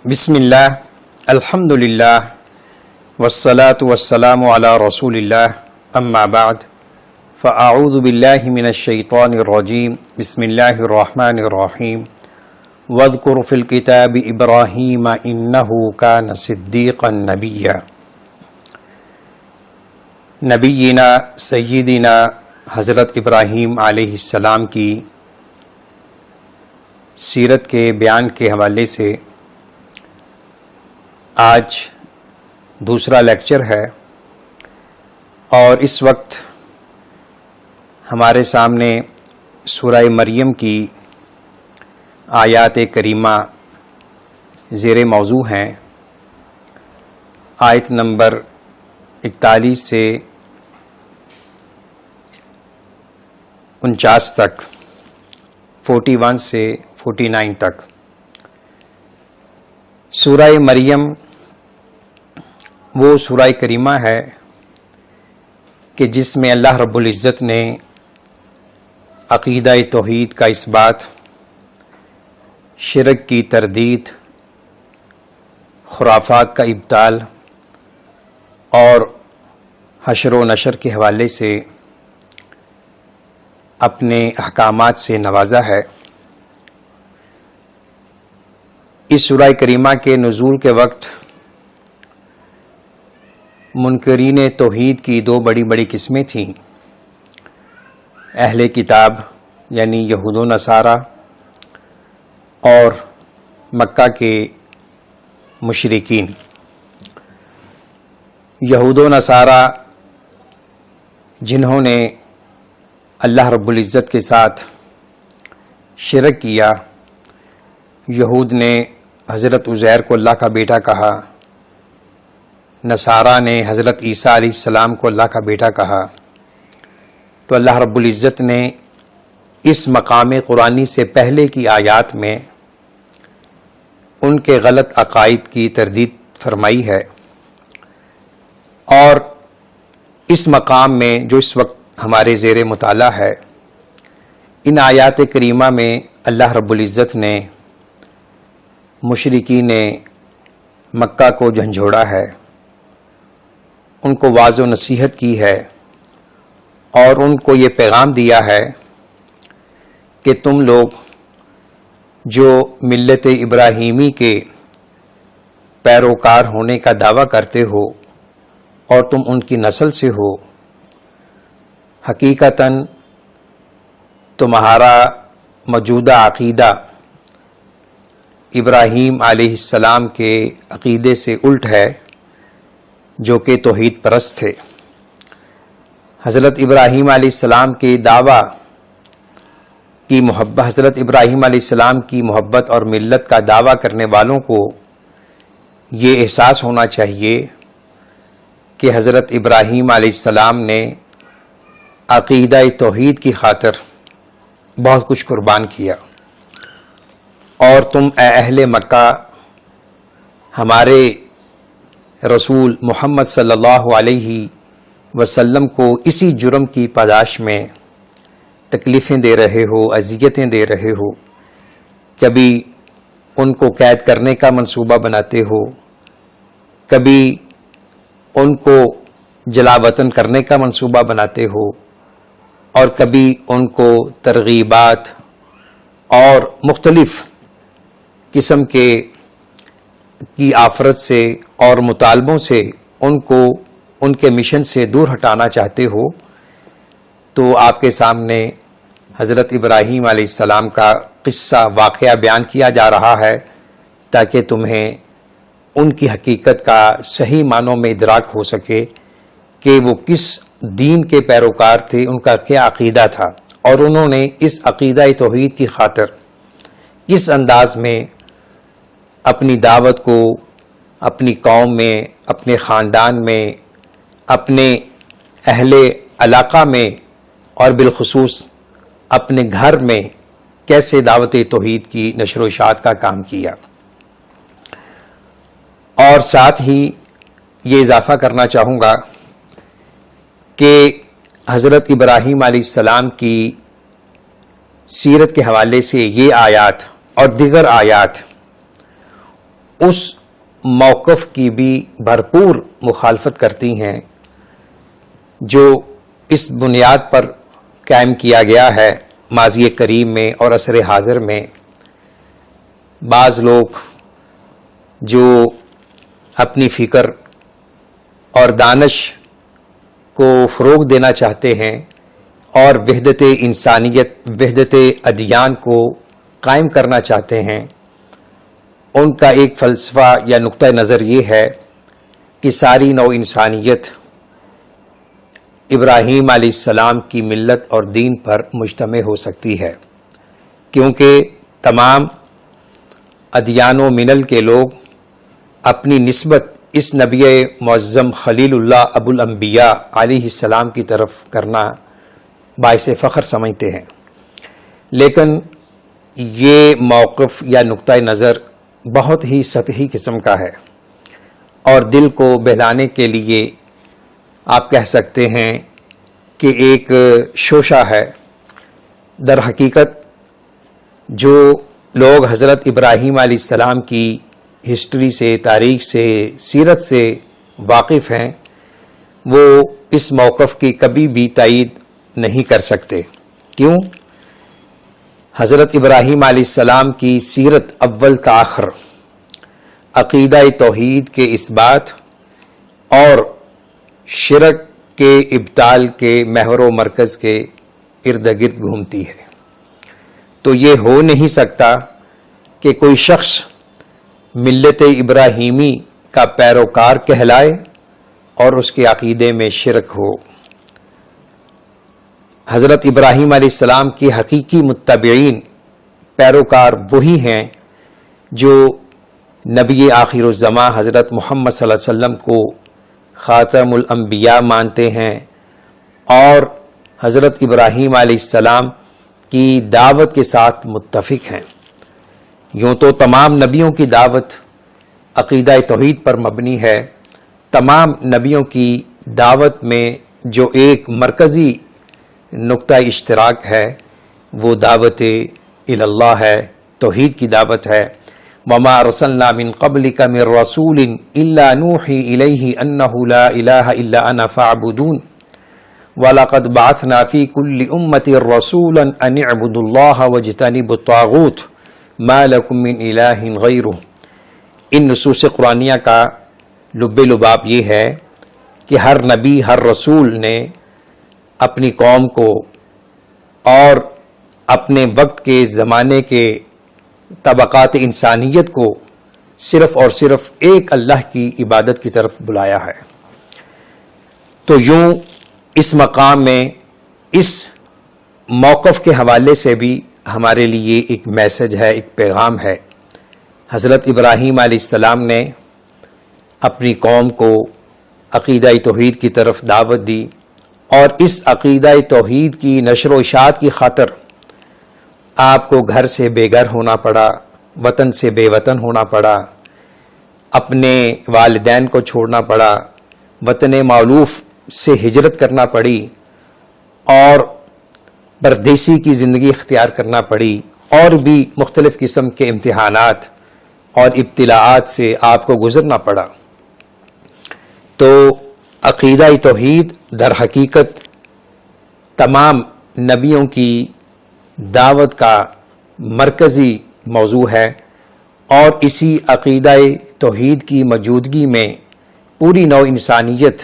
بسم اللہ الحمد للہ والصلاة والسلام علی رسول اللہ اما بعد فاعوذ باللہ من الشیطان الرجیم بسم اللہ الرحمن الرحیم واذکر فی الکتاب ابراہیم انہ کان صدیقا نبیا۔ نبینا سیدنا حضرت ابراہیم علیہ السلام کی سیرت کے بیان کے حوالے سے آج دوسرا لیکچر ہے، اور اس وقت ہمارے سامنے سورہ مریم کی آیات کریمہ زیر موضوع ہیں۔ آیت نمبر 41 سے 49 تک، 41 سے 49 تک۔ سورہ مریم وہ سورہ کریمہ ہے کہ جس میں اللہ رب العزت نے عقیدہ توحید کا اثبات، شرک کی تردید، خرافات کا ابطال اور حشر و نشر کے حوالے سے اپنے احکامات سے نوازا ہے۔ اس سورہ کریمہ کے نزول کے وقت منکرین توحید کی دو بڑی بڑی قسمیں تھیں، اہل کتاب یعنی یہود و نصارہ اور مکہ کے مشرکین۔ یہود و نصارہ جنہوں نے اللہ رب العزت کے ساتھ شرک کیا، یہود نے حضرت عزیر کو اللہ کا بیٹا کہا، نصارہ نے حضرت عیسیٰ علیہ السلام کو اللہ کا بیٹا کہا، تو اللہ رب العزت نے اس مقام قرآنی سے پہلے کی آیات میں ان کے غلط عقائد کی تردید فرمائی ہے، اور اس مقام میں جو اس وقت ہمارے زیر مطالعہ ہے، ان آیات کریمہ میں اللہ رب العزت نے مشرکین مکہ کو جھنجھوڑا ہے، ان کو واعظ و نصیحت کی ہے، اور ان کو یہ پیغام دیا ہے کہ تم لوگ جو ملت ابراہیمی کے پیروکار ہونے کا دعویٰ کرتے ہو اور تم ان کی نسل سے ہو، حقیقتاً تمہارا موجودہ عقیدہ ابراہیم علیہ السلام کے عقیدے سے الٹ ہے، جو کہ توحید پرست تھے۔ حضرت ابراہیم علیہ السلام کے دعویٰ کی محبت، حضرت ابراہیم علیہ السلام کی محبت اور ملت کا دعویٰ کرنے والوں کو یہ احساس ہونا چاہیے کہ حضرت ابراہیم علیہ السلام نے عقیدہ توحید کی خاطر بہت کچھ قربان کیا، اور تم اے اہل مکہ ہمارے رسول محمد صلی اللہ علیہ وسلم کو اسی جرم کی پاداش میں تکلیفیں دے رہے ہو، اذیتیں دے رہے ہو، کبھی ان کو قید کرنے کا منصوبہ بناتے ہو، کبھی ان کو جلا وطن کرنے کا منصوبہ بناتے ہو، اور کبھی ان کو ترغیبات اور مختلف قسم کی آفرت سے اور مطالبوں سے ان کو ان کے مشن سے دور ہٹانا چاہتے ہو، تو آپ کے سامنے حضرت ابراہیم علیہ السلام کا قصہ، واقعہ بیان کیا جا رہا ہے، تاکہ تمہیں ان کی حقیقت کا صحیح معنوں میں ادراک ہو سکے کہ وہ کس دین کے پیروکار تھے، ان کا کیا عقیدہ تھا، اور انہوں نے اس عقیدہ توحید کی خاطر کس انداز میں اپنی دعوت کو اپنی قوم میں، اپنے خاندان میں، اپنے اہل علاقہ میں، اور بالخصوص اپنے گھر میں کیسے دعوت توحید کی نشر و اشاعت کا کام کیا۔ اور ساتھ ہی یہ اضافہ کرنا چاہوں گا کہ حضرت ابراہیم علیہ السلام کی سیرت کے حوالے سے یہ آیات اور دیگر آیات اس موقف کی بھی بھرپور مخالفت کرتی ہیں جو اس بنیاد پر قائم کیا گیا ہے ماضی کریم میں اور عصر حاضر میں۔ بعض لوگ جو اپنی فکر اور دانش کو فروغ دینا چاہتے ہیں اور وحدت انسانیت، وحدت ادیان کو قائم کرنا چاہتے ہیں، ان کا ایک فلسفہ یا نقطہ نظر یہ ہے کہ ساری نوع انسانیت ابراہیم علیہ السلام کی ملت اور دین پر مجتمع ہو سکتی ہے، کیونکہ تمام ادیان و ملل کے لوگ اپنی نسبت اس نبی معظم خلیل اللہ ابو الانبیاء علیہ السلام کی طرف کرنا باعث فخر سمجھتے ہیں۔ لیکن یہ موقف یا نقطہ نظر بہت ہی سطحی قسم کا ہے اور دل کو بہلانے کے لیے آپ کہہ سکتے ہیں کہ ایک شوشہ ہے۔ در حقیقت جو لوگ حضرت ابراہیم علیہ السلام کی ہسٹری سے، تاریخ سے، سیرت سے واقف ہیں، وہ اس موقف کی کبھی بھی تائید نہیں کر سکتے۔ کیوں؟ حضرت ابراہیم علیہ السلام کی سیرت اول تا آخر عقیدہ توحید کے اثبات اور شرک کے ابطال کے محور و مرکز کے ارد گرد گھومتی ہے۔ تو یہ ہو نہیں سکتا کہ کوئی شخص ملت ابراہیمی کا پیروکار کہلائے اور اس کے عقیدے میں شرک ہو۔ حضرت ابراہیم علیہ السلام کی حقیقی متبعین، پیروکار وہی ہیں جو نبی آخر الزماں حضرت محمد صلی اللہ علیہ وسلم کو خاتم الانبیاء مانتے ہیں اور حضرت ابراہیم علیہ السلام کی دعوت کے ساتھ متفق ہیں۔ یوں تو تمام نبیوں کی دعوت عقیدہ توحید پر مبنی ہے۔ تمام نبیوں کی دعوت میں جو ایک مرکزی نقطہ اشتراک ہے وہ دعوت اللہ ہے، توحید کی دعوت ہے۔ وما ارسلنا من قبلک من رسول الا نوحی الیہ انہ لا الہ الا انا فاعبدون وَلَقَدْ بَعَثْنَا فِي كُلِّ أُمَّةٍ رَسُولًا أَنِ اعْبُدُوا اللَّهَ وَاجْتَنِبُوا الطَّاغُوتَ مَا لَكُم مِّنْ إِلَٰهٍ غَيْرُهُ۔ ان نصوص قرآنیہ کا لب لباب یہ ہے کہ ہر نبی، ہر رسول نے اپنی قوم کو اور اپنے وقت کے زمانے کے طبقات انسانیت کو صرف اور صرف ایک اللہ کی عبادت کی طرف بلایا ہے۔ تو یوں اس مقام میں اس موقف کے حوالے سے بھی ہمارے لیے ایک میسج ہے، ایک پیغام ہے۔ حضرت ابراہیم علیہ السلام نے اپنی قوم کو عقیدہ توحید کی طرف دعوت دی اور اس عقیدہ توحید کی نشر و اشاعت کی خاطر آپ کو گھر سے بے گھر ہونا پڑا، وطن سے بے وطن ہونا پڑا، اپنے والدین کو چھوڑنا پڑا، وطن مألوف سے ہجرت کرنا پڑی اور پردیسی کی زندگی اختیار کرنا پڑی، اور بھی مختلف قسم کے امتحانات اور ابتلاعات سے آپ کو گزرنا پڑا۔ تو عقیدہ توحید در حقیقت تمام نبیوں کی دعوت کا مرکزی موضوع ہے، اور اسی عقیدہ توحید کی موجودگی میں پوری نوع انسانیت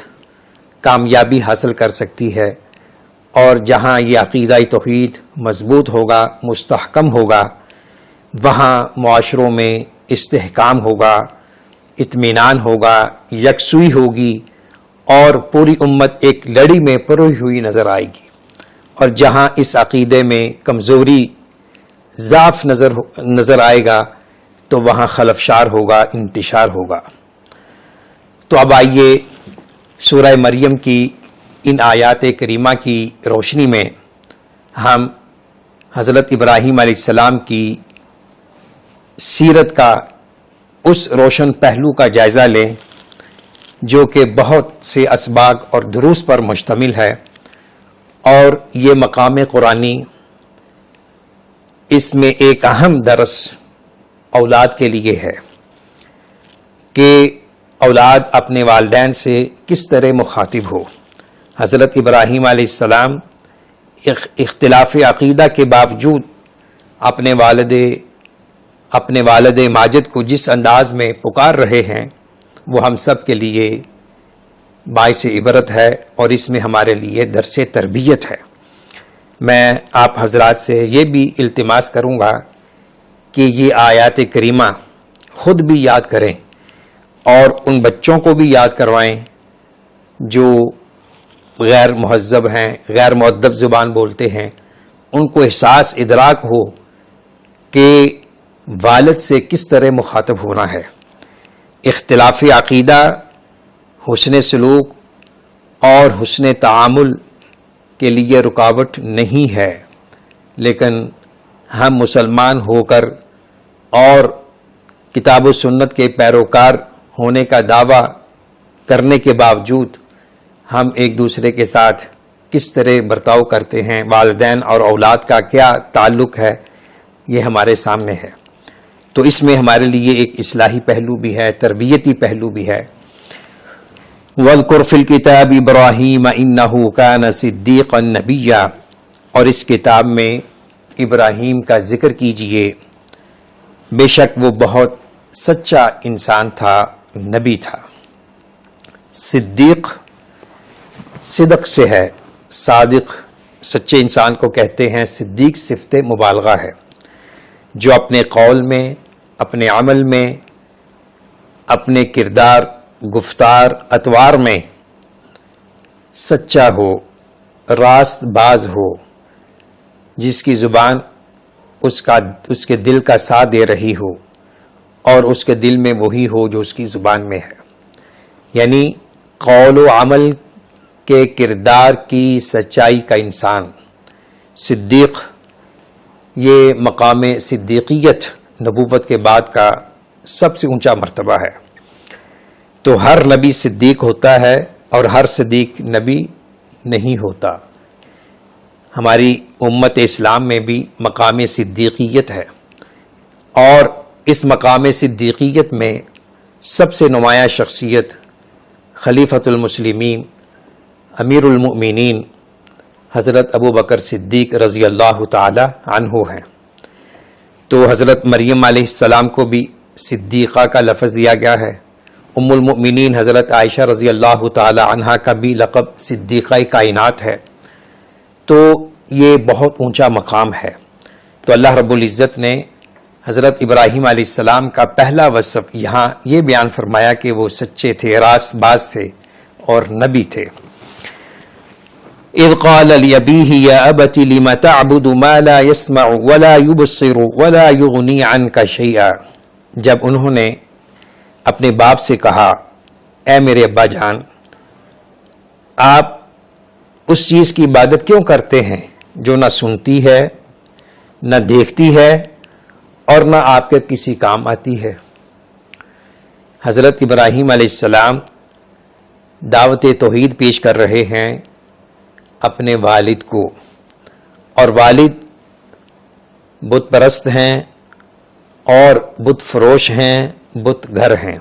کامیابی حاصل کر سکتی ہے، اور جہاں یہ عقیدہ توحید مضبوط ہوگا، مستحکم ہوگا، وہاں معاشروں میں استحکام ہوگا، اطمینان ہوگا، یکسوئی ہوگی، اور پوری امت ایک لڑی میں پروئی ہوئی نظر آئے گی۔ اور جہاں اس عقیدے میں کمزوری، ضعف نظر آئے گا تو وہاں خلفشار ہوگا، انتشار ہوگا۔ تو اب آئیے سورہ مریم کی ان آیات کریمہ کی روشنی میں ہم حضرت ابراہیم علیہ السلام کی سیرت کا اس روشن پہلو کا جائزہ لیں جو کہ بہت سے اسباق اور دروس پر مشتمل ہے، اور یہ مقام قرآنی اس میں ایک اہم درس اولاد کے لیے ہے۔ کہ اولاد اپنے والدین سے کس طرح مخاطب ہو۔ حضرت ابراہیم علیہ السلام اختلاف عقیدہ کے باوجود اپنے والد ماجد کو جس انداز میں پکار رہے ہیں وہ ہم سب کے لیے باعث عبرت ہے، اور اس میں ہمارے لیے درس تربیت ہے۔ میں آپ حضرات سے یہ بھی التماس کروں گا کہ یہ آیات کریمہ خود بھی یاد کریں اور ان بچوں کو بھی یاد کروائیں جو غیر مہذب ہیں، غیر مؤدب زبان بولتے ہیں، ان کو احساس ادراک ہو کہ والد سے کس طرح مخاطب ہونا ہے۔ اختلاف عقیدہ حسن سلوک اور حسن تعامل کے لیے رکاوٹ نہیں ہے، لیکن ہم مسلمان ہو کر اور کتاب و سنت کے پیروکار ہونے کا دعویٰ کرنے کے باوجود ہم ایک دوسرے کے ساتھ کس طرح برتاؤ کرتے ہیں، والدین اور اولاد کا کیا تعلق ہے، یہ ہمارے سامنے ہے۔ تو اس میں ہمارے لیے ایک اصلاحی پہلو بھی ہے، تربیتی پہلو بھی ہے۔ وَاذْكُرْ فِي الْكِتَابِ إِبْرَاهِيمَ إِنَّهُ كَانَ صِدِّيقًا نَبِيًّا، اور اس کتاب میں ابراہیم کا ذکر کیجئے، بے شک وہ بہت سچا انسان تھا، نبی تھا۔ صدیق صدق سے ہے، صادق سچے انسان کو کہتے ہیں، صدیق صفت مبالغہ ہے، جو اپنے قول میں، اپنے عمل میں، اپنے کردار، گفتار، اطوار میں سچا ہو، راست باز ہو، جس کی زبان اس کے دل کا ساتھ دے رہی ہو اور اس کے دل میں وہی ہو جو اس کی زبان میں ہے، یعنی قول و عمل کے کردار کی سچائی کا انسان۔ صدیق، یہ مقام صدیقیت نبوت کے بعد کا سب سے اونچا مرتبہ ہے۔ تو ہر نبی صدیق ہوتا ہے اور ہر صدیق نبی نہیں ہوتا۔ ہماری امت اسلام میں بھی مقام صدیقیت ہے، اور اس مقام صدیقیت میں سب سے نمایاں شخصیت خلیفۃ المسلمین، امیر المؤمنین حضرت ابو بکر صدیق رضی اللہ تعالی عنہ ہیں۔ تو حضرت مریم علیہ السلام کو بھی صدیقہ کا لفظ دیا گیا ہے۔ ام المؤمنین حضرت عائشہ رضی اللہ تعالی عنہا کا بھی لقب صدیقہ کائنات ہے۔ تو یہ بہت اونچا مقام ہے۔ تو اللہ رب العزت نے حضرت ابراہیم علیہ السلام کا پہلا وصف یہاں یہ بیان فرمایا کہ وہ سچے تھے، راست باز تھے اور نبی تھے۔ اذ قال لأبيه يا أبت لم تعبد ما لا يسمع ولا يبصر ولا يغني عنك شيئا، جب انہوں نے اپنے باپ سے کہا، اے میرے ابا جان، آپ اس چیز کی عبادت کیوں کرتے ہیں جو نہ سنتی ہے، نہ دیکھتی ہے اور نہ آپ کے کسی کام آتی ہے۔ حضرت ابراہیم علیہ السلام دعوت توحید پیش کر رہے ہیں اپنے والد کو، اور والد بت پرست ہیں اور بت فروش ہیں، بت گھر ہیں،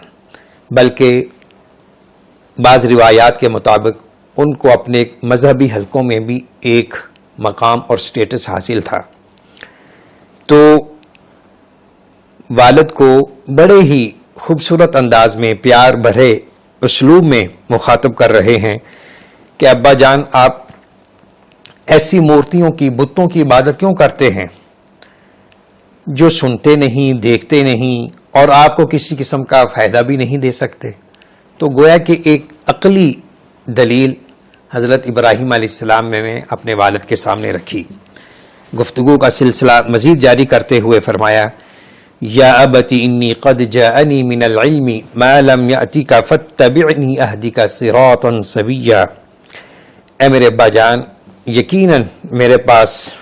بلکہ بعض روایات کے مطابق ان کو اپنے مذہبی حلقوں میں بھی ایک مقام اور سٹیٹس حاصل تھا۔ تو والد کو بڑے ہی خوبصورت انداز میں، پیار بھرے اسلوب میں مخاطب کر رہے ہیں کہ ابا جان، آپ ایسی مورتیوں کی، بتوں کی عبادت کیوں کرتے ہیں جو سنتے نہیں، دیکھتے نہیں اور آپ کو کسی قسم کا فائدہ بھی نہیں دے سکتے؟ تو گویا کہ ایک عقلی دلیل حضرت ابراہیم علیہ السلام نے اپنے والد کے سامنے رکھی۔ گفتگو کا سلسلہ مزید جاری کرتے ہوئے فرمایا، یا ابت انی قد جاءنی من العلم ما لم یأتک فاتبعنی اہدک صراطا سویا، اے میرے ابا جان، یقیناً میرے پاس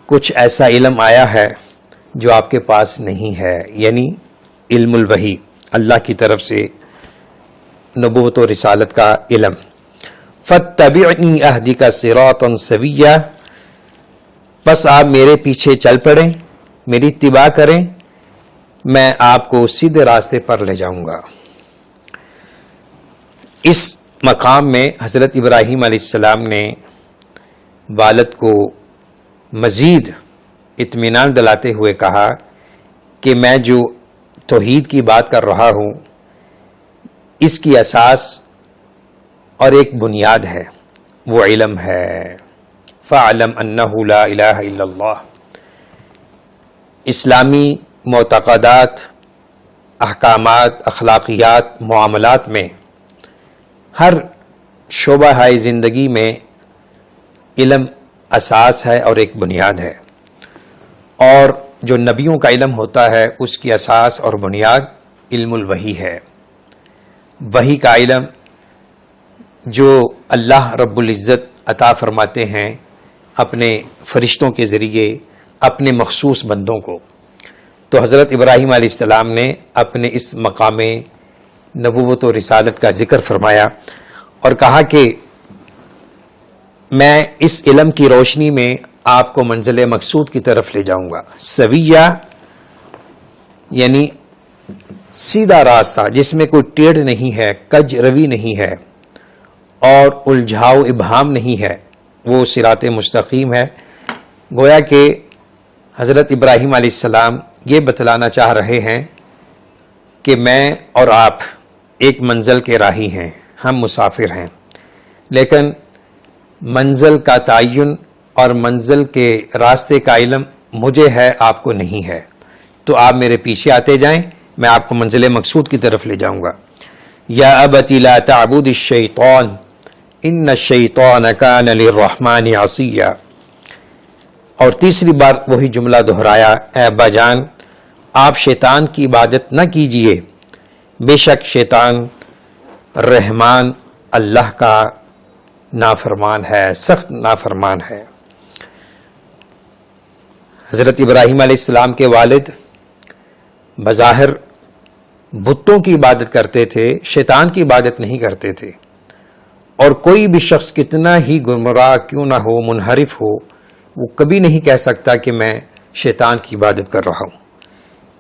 کچھ ایسا علم آیا ہے جو آپ کے پاس نہیں ہے، یعنی علم الوحی، اللہ کی طرف سے نبوت و رسالت کا علم۔ فاتبعنی اہدک صراطا سویا، پس آپ میرے پیچھے چل پڑیں، میری اتباع کریں، میں آپ کو سیدھے راستے پر لے جاؤں گا۔ اس مقام میں حضرت ابراہیم علیہ السلام نے والد کو مزید اطمینان دلاتے ہوئے کہا کہ میں جو توحید کی بات کر رہا ہوں اس کی اساس اور ایک بنیاد ہے، وہ علم ہے۔ فَاعْلَمْ أَنَّهُ لَا إِلَهَ إِلَّا اللَّهُ۔ اسلامی معتقدات، احکامات، اخلاقیات، معاملات میں ہر شعبہ زندگی میں علم اساس ہے اور ایک بنیاد ہے، اور جو نبیوں کا علم ہوتا ہے اس کی اساس اور بنیاد علم الوحی ہے۔ وحی کا علم جو اللہ رب العزت عطا فرماتے ہیں اپنے فرشتوں کے ذریعے اپنے مخصوص بندوں کو۔ تو حضرت ابراہیم علیہ السلام نے اپنے اس مقام نبوت و رسالت کا ذکر فرمایا اور کہا کہ میں اس علم کی روشنی میں آپ کو منزل مقصود کی طرف لے جاؤں گا۔ سویہ یعنی سیدھا راستہ جس میں کوئی ٹیڑھ نہیں ہے، کج روی نہیں ہے اور الجھاؤ ابہام نہیں ہے، وہ صراط مستقیم ہے۔ گویا کہ حضرت ابراہیم علیہ السلام یہ بتلانا چاہ رہے ہیں کہ میں اور آپ ایک منزل کے راہی ہیں، ہم مسافر ہیں، لیکن منزل کا تعین اور منزل کے راستے کا علم مجھے ہے، آپ کو نہیں ہے، تو آپ میرے پیچھے آتے جائیں، میں آپ کو منزل مقصود کی طرف لے جاؤں گا۔ یا ابت لا تعبد الشیطان ان الشیطان کان للرحمن عصیا۔ اور تیسری بار وہی جملہ دہرایا، اے ابا جان آپ شیطان کی عبادت نہ کیجئے، بے شک شیطان رحمان اللہ کا نافرمان ہے، سخت نافرمان ہے۔ حضرت ابراہیم علیہ السلام کے والد بظاہر بتوں کی عبادت کرتے تھے، شیطان کی عبادت نہیں کرتے تھے، اور کوئی بھی شخص کتنا ہی گمراہ کیوں نہ ہو، منحرف ہو، وہ کبھی نہیں کہہ سکتا کہ میں شیطان کی عبادت کر رہا ہوں۔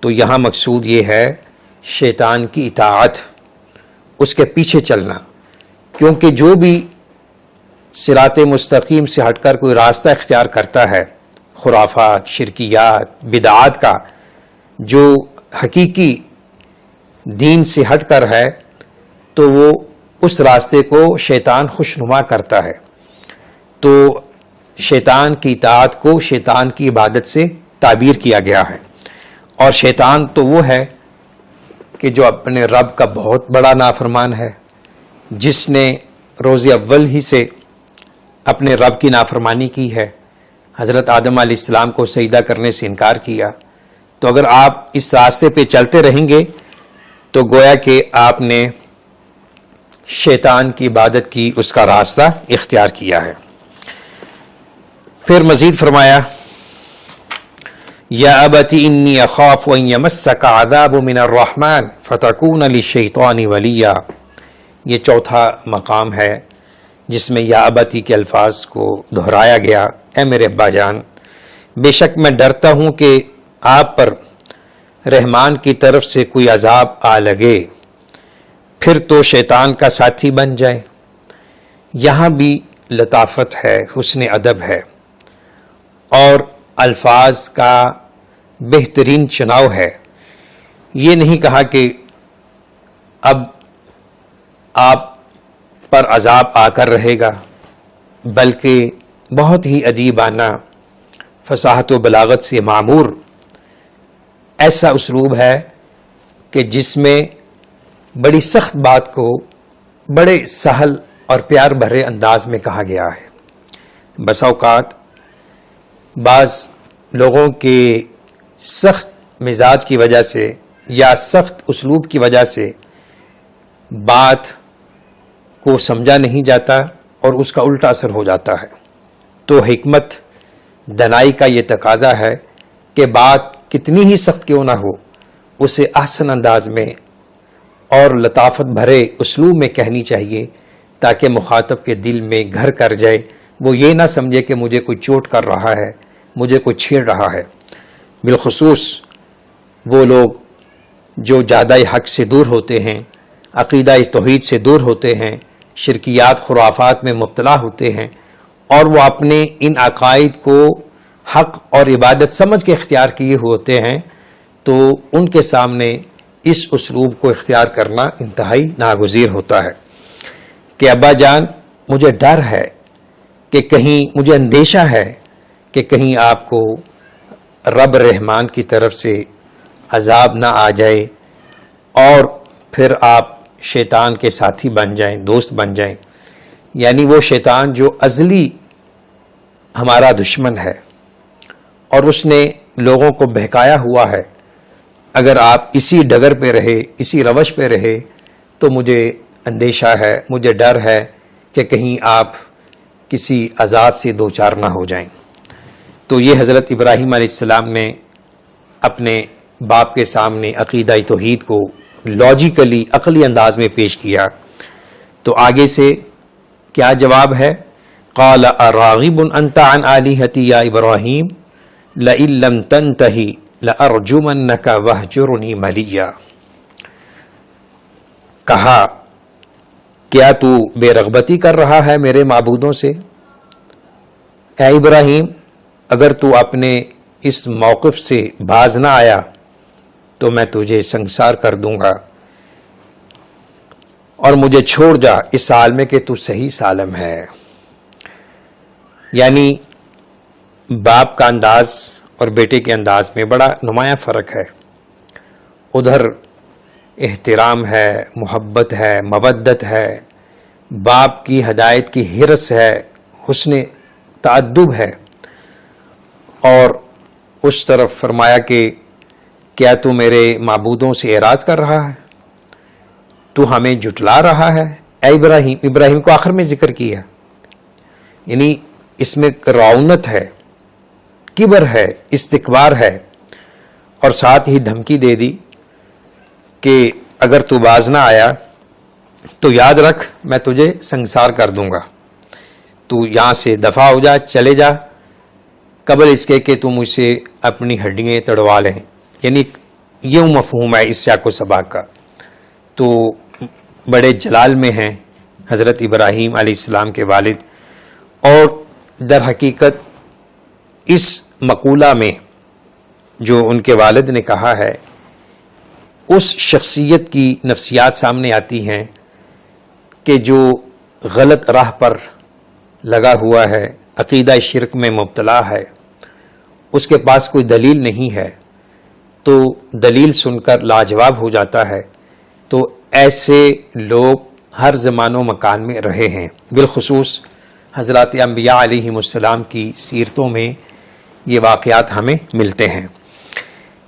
تو یہاں مقصود یہ ہے شیطان کی اطاعت، اس کے پیچھے چلنا، کیونکہ جو بھی صراط مستقیم سے ہٹ کر کوئی راستہ اختیار کرتا ہے، خرافات، شرکیات، بدعات کا، جو حقیقی دین سے ہٹ کر ہے، تو وہ اس راستے کو شیطان خوشنما کرتا ہے۔ تو شیطان کی اطاعت کو شیطان کی عبادت سے تعبیر کیا گیا ہے، اور شیطان تو وہ ہے کہ جو اپنے رب کا بہت بڑا نافرمان ہے، جس نے روز اول ہی سے اپنے رب کی نافرمانی کی ہے، حضرت آدم علیہ السلام کو سجدہ کرنے سے انکار کیا۔ تو اگر آپ اس راستے پہ چلتے رہیں گے تو گویا کہ آپ نے شیطان کی عبادت کی، اس کا راستہ اختیار کیا ہے۔ پھر مزید فرمایا، یا ابت انی اخاف ان یمسک عذاب من الرحمن فتکون للشیطان ولیا۔ یہ چوتھا مقام ہے جس میں یا ابتی کے الفاظ کو دہرایا گیا، اے میرے ابا جان بے شک میں ڈرتا ہوں کہ آپ پر رحمان کی طرف سے کوئی عذاب آ لگے، پھر تو شیطان کا ساتھی بن جائے۔ یہاں بھی لطافت ہے، حسن ادب ہے، اور الفاظ کا بہترین چناؤ ہے۔ یہ نہیں کہا کہ اب آپ پر عذاب آ کر رہے گا، بلکہ بہت ہی ادیبانہ فصاحت و بلاغت سے معمور ایسا اسلوب ہے کہ جس میں بڑی سخت بات کو بڑے سہل اور پیار بھرے انداز میں کہا گیا ہے۔ بسا اوقات بعض لوگوں کے سخت مزاج کی وجہ سے یا سخت اسلوب کی وجہ سے بات کو سمجھا نہیں جاتا اور اس کا الٹا اثر ہو جاتا ہے۔ تو حکمت دنائی کا یہ تقاضا ہے کہ بات کتنی ہی سخت کیوں نہ ہو، اسے احسن انداز میں اور لطافت بھرے اسلوب میں کہنی چاہیے، تاکہ مخاطب کے دل میں گھر کر جائے، وہ یہ نہ سمجھے کہ مجھے کوئی چوٹ کر رہا ہے، مجھے کوئی چھیڑ رہا ہے۔ بالخصوص وہ لوگ جو زیادہ حق سے دور ہوتے ہیں، عقیدہ توحید سے دور ہوتے ہیں، شرکیات خرافات میں مبتلا ہوتے ہیں، اور وہ اپنے ان عقائد کو حق اور عبادت سمجھ کے اختیار کیے ہوتے ہیں، تو ان کے سامنے اس اسلوب کو اختیار کرنا انتہائی ناگزیر ہوتا ہے کہ ابا جان مجھے ڈر ہے کہ کہیں، مجھے اندیشہ ہے کہ کہیں آپ کو رب رحمان کی طرف سے عذاب نہ آ جائے اور پھر آپ شیطان کے ساتھی بن جائیں، دوست بن جائیں، یعنی وہ شیطان جو ازلی ہمارا دشمن ہے اور اس نے لوگوں کو بہکایا ہوا ہے، اگر آپ اسی ڈگر پہ رہے، اسی روش پہ رہے تو مجھے اندیشہ ہے، مجھے ڈر ہے کہ کہیں آپ کسی عذاب سے دوچار نہ ہو جائیں۔ تو یہ حضرت ابراہیم علیہ السلام نے اپنے باپ کے سامنے عقیدہ توحید کو لاجیکلی، عقلی انداز میں پیش کیا۔ تو آگے سے کیا جواب ہے؟ قال اراغب انت عن آلہتی یا ابراہیم لئن لم تنتہی لارجمنک واہجرنی ملیا۔ کہا کیا تو بے رغبتی کر رہا ہے میرے معبودوں سے؟ اے ابراہیم، اگر تو اپنے اس موقف سے باز نہ آیا تو میں تجھے سنسار کر دوں گا، اور مجھے چھوڑ جا اس حال میں کہ تو صحیح سالم ہے۔ یعنی باپ کا انداز اور بیٹے کے انداز میں بڑا نمایاں فرق ہے۔ ادھر احترام ہے، محبت ہے، مودت ہے، باپ کی ہدایت کی حرص ہے، حسن تعدب ہے، اور اس طرف فرمایا کہ کیا تو میرے معبودوں سے اعراض کر رہا ہے، تو ہمیں جھٹلا رہا ہے؟ اے ابراہیم، ابراہیم کو آخر میں ذکر کیا، یعنی اس میں رعونت ہے، کبر ہے، استکبار ہے، اور ساتھ ہی دھمکی دے دی کہ اگر تو باز نہ آیا تو یاد رکھ میں تجھے سنسار کر دوں گا، تو یہاں سے دفع ہو جا، چلے جا، قبل اس کے کہ تو مجھ سے اپنی ہڈیاں تڑوا لیں۔ یعنی یہ مفہوم ہے اس سیاق و سباق کا۔ تو بڑے جلال میں ہیں حضرت ابراہیم علیہ السلام کے والد، اور در حقیقت اس مقولہ میں جو ان کے والد نے کہا ہے، اس شخصیت کی نفسیات سامنے آتی ہیں کہ جو غلط راہ پر لگا ہوا ہے، عقیدہ شرک میں مبتلا ہے، اس کے پاس کوئی دلیل نہیں ہے، تو دلیل سن کر لاجواب ہو جاتا ہے۔ تو ایسے لوگ ہر زمان و مکان میں رہے ہیں، بالخصوص حضرات انبیاء علیہ السلام کی سیرتوں میں یہ واقعات ہمیں ملتے ہیں۔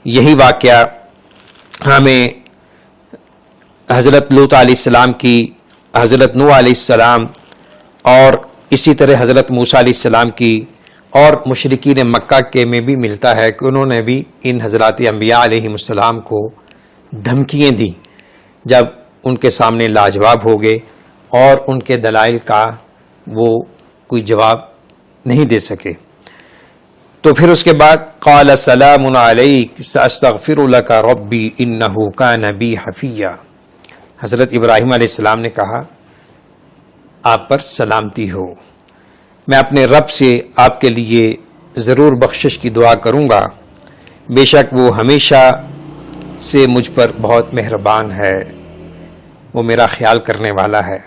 یہی واقعہ ہمیں حضرت لوط علیہ السلام کی، حضرت نوح علیہ السلام، اور اسی طرح حضرت موسیٰ علیہ السلام کی، اور مشرکین مکہ کے میں بھی ملتا ہے کہ انہوں نے بھی ان حضرات انبیاء علیہ السلام کو دھمکیاں دیں جب ان کے سامنے لاجواب ہو گئے اور ان کے دلائل کا وہ کوئی جواب نہیں دے سکے۔ تو پھر اس کے بعد قال سلام علیک ساستغفر لک ربی انہ کان بی حفیا، حضرت ابراہیم علیہ السلام نے کہا آپ پر سلامتی ہو، میں اپنے رب سے آپ کے لیے ضرور بخشش کی دعا کروں گا، بے شک وہ ہمیشہ سے مجھ پر بہت مہربان ہے، وہ میرا خیال کرنے والا ہے۔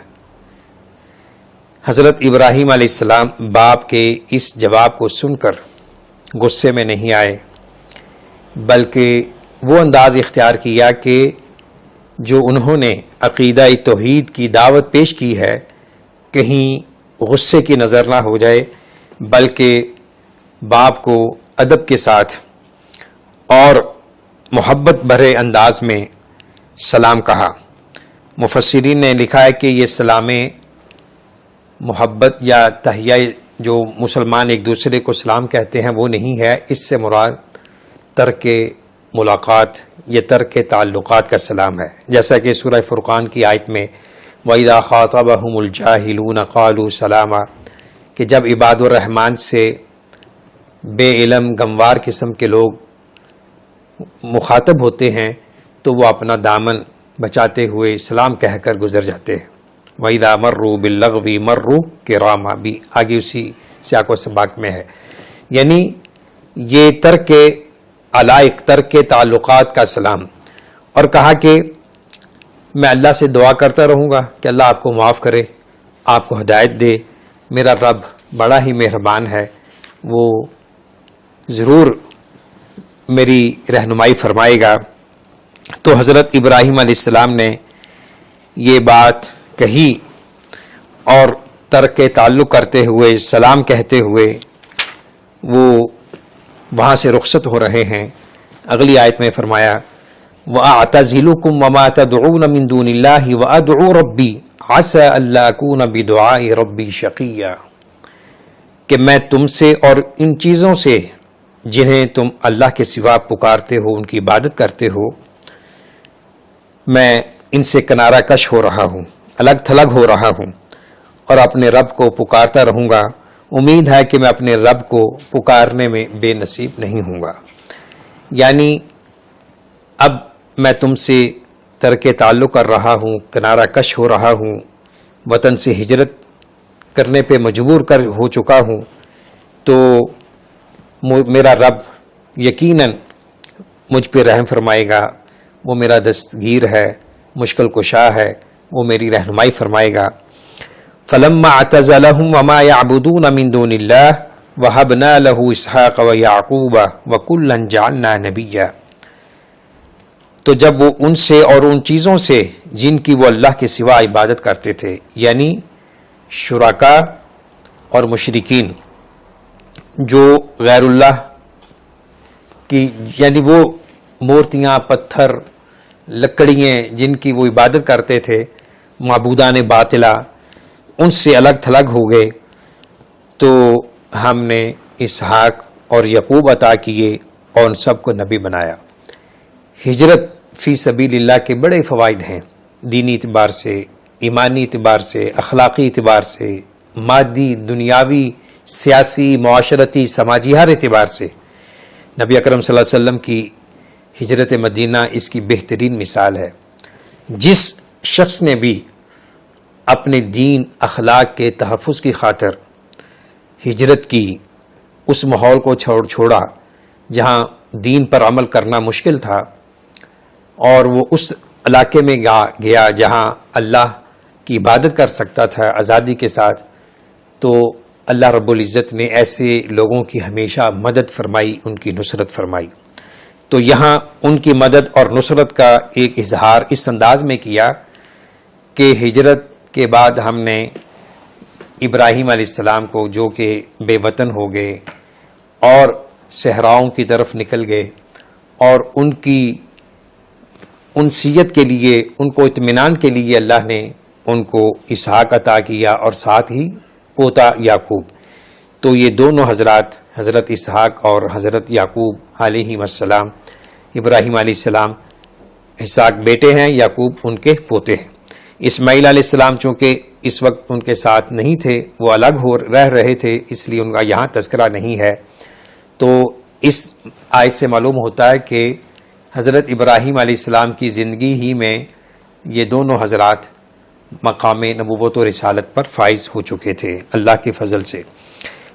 حضرت ابراہیم علیہ السلام باپ کے اس جواب کو سن کر غصے میں نہیں آئے، بلکہ وہ انداز اختیار کیا کہ جو انہوں نے عقیدہ توحید کی دعوت پیش کی ہے کہیں غصے کی نظر نہ ہو جائے، بلکہ باپ کو ادب کے ساتھ اور محبت بھرے انداز میں سلام کہا۔ مفسرین نے لکھا ہے کہ یہ سلام محبت یا تحیہ جو مسلمان ایک دوسرے کو سلام کہتے ہیں وہ نہیں ہے، اس سے مراد ترک ملاقات یا ترک تعلقات کا سلام ہے، جیسا کہ سورہ فرقان کی آیت میں وَإِذَا خَاطَبَهُمُ الْجَاهِلُونَ قَالُوا سَلَامًا، کہ جب عباد الرحمن سے بے علم گموار قسم کے لوگ مخاطب ہوتے ہیں تو وہ اپنا دامن بچاتے ہوئے سلام کہہ کر گزر جاتے ہیں. وَإِذَا مَرُّوا بِاللَّغْوِ مَرُّوا كِرَامًا بھی آگے اسی سیاق و سباق میں ہے. یعنی یہ ترک علائق، ترک تعلقات کا سلام. اور کہا کہ میں اللہ سے دعا کرتا رہوں گا کہ اللہ آپ کو معاف کرے، آپ کو ہدایت دے. میرا رب بڑا ہی مہربان ہے، وہ ضرور میری رہنمائی فرمائے گا. تو حضرت ابراہیم علیہ السلام نے یہ بات کہی اور ترک تعلق کرتے ہوئے، سلام کہتے ہوئے وہ وہاں سے رخصت ہو رہے ہیں. اگلی آیت میں فرمایا وَأَعْتَزِلُكُمْ وَمَا تَدْعُونَ مِن دُونِ اللَّهِ وَأَدْعُو رَبِّي عَسَىٰ أَلَّا أَكُونَ بِدُعَاءِ رَبِّي شَقِيًّا، کہ میں تم سے اور ان چیزوں سے جنہیں تم اللہ کے سوا پکارتے ہو، ان کی عبادت کرتے ہو، میں ان سے کنارہ کش ہو رہا ہوں، الگ تھلگ ہو رہا ہوں اور اپنے رب کو پکارتا رہوں گا. امید ہے کہ میں اپنے رب کو پکارنے میں بے نصیب نہیں ہوں گا. یعنی اب میں تم سے ترک تعلق کر رہا ہوں، کنارہ کش ہو رہا ہوں، وطن سے ہجرت کرنے پہ مجبور ہو چکا ہوں، تو میرا رب یقیناً مجھ پہ رحم فرمائے گا. وہ میرا دستگیر ہے، مشکل کشا ہے، وہ میری رہنمائی فرمائے گا. فَلَمَّا اعْتَزَلَهُمْ وَمَا يَعْبُدُونَ مِن دُونِ اللَّهِ وَهَبْنَا لَهُ إِسْحَاقَ وَيَعْقُوبَ وَكُلًّا جَعَلْنَا نَبِيًّا. تو جب وہ ان سے اور ان چیزوں سے جن کی وہ اللہ کے سوا عبادت کرتے تھے، یعنی شرکا اور مشرکین جو غیر اللہ کی، یعنی وہ مورتیاں، پتھر، لکڑیاں جن کی وہ عبادت کرتے تھے، معبودان باطلہ، ان سے الگ تھلگ ہو گئے. تو ہم نے اسحاق اور یعقوب عطا کیے اور ان سب کو نبی بنایا. ہجرت فی سبیل اللہ کے بڑے فوائد ہیں، دینی اعتبار سے، ایمانی اعتبار سے، اخلاقی اعتبار سے، مادی، دنیاوی، سیاسی، معاشرتی، سماجی، ہر اعتبار سے. نبی اکرم صلی اللہ علیہ وسلم کی ہجرت مدینہ اس کی بہترین مثال ہے. جس شخص نے بھی اپنے دین، اخلاق کے تحفظ کی خاطر ہجرت کی، اس ماحول کو چھوڑا جہاں دین پر عمل کرنا مشکل تھا، اور وہ اس علاقے میں گیا جہاں اللہ کی عبادت کر سکتا تھا آزادی کے ساتھ، تو اللہ رب العزت نے ایسے لوگوں کی ہمیشہ مدد فرمائی، ان کی نصرت فرمائی. تو یہاں ان کی مدد اور نصرت کا ایک اظہار اس انداز میں کیا کہ ہجرت کے بعد ہم نے ابراہیم علیہ السلام کو، جو کہ بے وطن ہو گئے اور صحراؤں کی طرف نکل گئے، اور ان کی انسیت کے لیے، ان کو اطمینان کے لیے اللہ نے ان کو اسحاق عطا کیا اور ساتھ ہی پوتا یعقوب. تو یہ دونوں حضرات، حضرت اسحاق اور حضرت یعقوب علیہ السلام، ابراہیم علیہ السلام اسحاق بیٹے ہیں، یعقوب ان کے پوتے ہیں. اسماعیل علیہ السلام چونکہ اس وقت ان کے ساتھ نہیں تھے، وہ الگ رہ رہے تھے، اس لیے ان کا یہاں تذکرہ نہیں ہے. تو اس آیت سے معلوم ہوتا ہے کہ حضرت ابراہیم علیہ السلام کی زندگی ہی میں یہ دونوں حضرات مقام نبوت و رسالت پر فائز ہو چکے تھے اللہ کے فضل سے.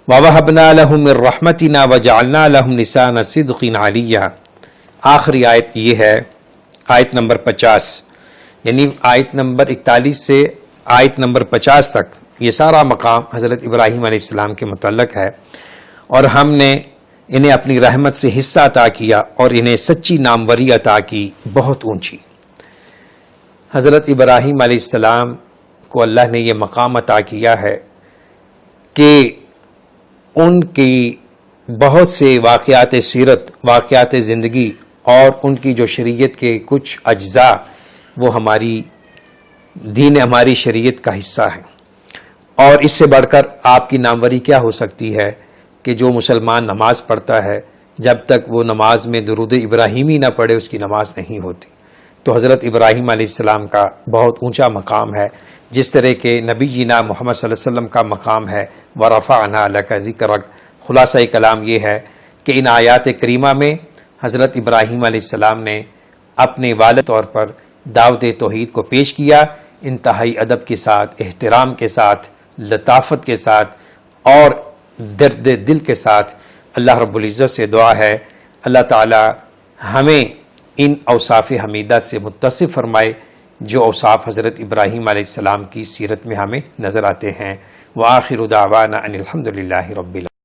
وَوَهَبْنَا لَهُم مِّن رَّحْمَتِنَا وَجَعَلْنَا لَهُمْ لِسَانَ صِدْقٍ عَلِيًّا. آخری آیت یہ ہے، آیت نمبر 50، یعنی آیت نمبر 41 سے آیت نمبر 50 تک یہ سارا مقام حضرت ابراہیم علیہ السلام کے متعلق ہے. اور ہم نے انہیں اپنی رحمت سے حصہ عطا کیا اور انہیں سچی ناموری عطا کی، بہت اونچی. حضرت ابراہیم علیہ السلام کو اللہ نے یہ مقام عطا کیا ہے کہ ان کی بہت سے واقعات سیرت، واقعات زندگی اور ان کی جو شریعت کے کچھ اجزاء وہ ہماری دین، ہماری شریعت کا حصہ ہیں. اور اس سے بڑھ کر آپ کی ناموری کیا ہو سکتی ہے کہ جو مسلمان نماز پڑھتا ہے، جب تک وہ نماز میں درود ابراہیمی نہ پڑھے اس کی نماز نہیں ہوتی. تو حضرت ابراہیم علیہ السلام کا بہت اونچا مقام ہے، جس طرح کہ نبی جینا محمد صلی اللہ علیہ وسلم کا مقام ہے وَرَفَعْنَا لَكَ ذِكْرَكَ. خلاصہ کلام یہ ہے کہ ان آیات کریمہ میں حضرت ابراہیم علیہ السلام نے اپنے والد طور پر دعوت توحید کو پیش کیا، انتہائی ادب کے ساتھ، احترام کے ساتھ، لطافت کے ساتھ اور درد دل کے ساتھ۔ اللہ رب العزت سے دعا ہے اللہ تعالی ہمیں ان اوصاف حمیدہ سے متصف فرمائے جو اوصاف حضرت ابراہیم علیہ السلام کی سیرت میں ہمیں نظر آتے ہیں۔ وآخر دعوانا ان الحمد للہ رب العالمین۔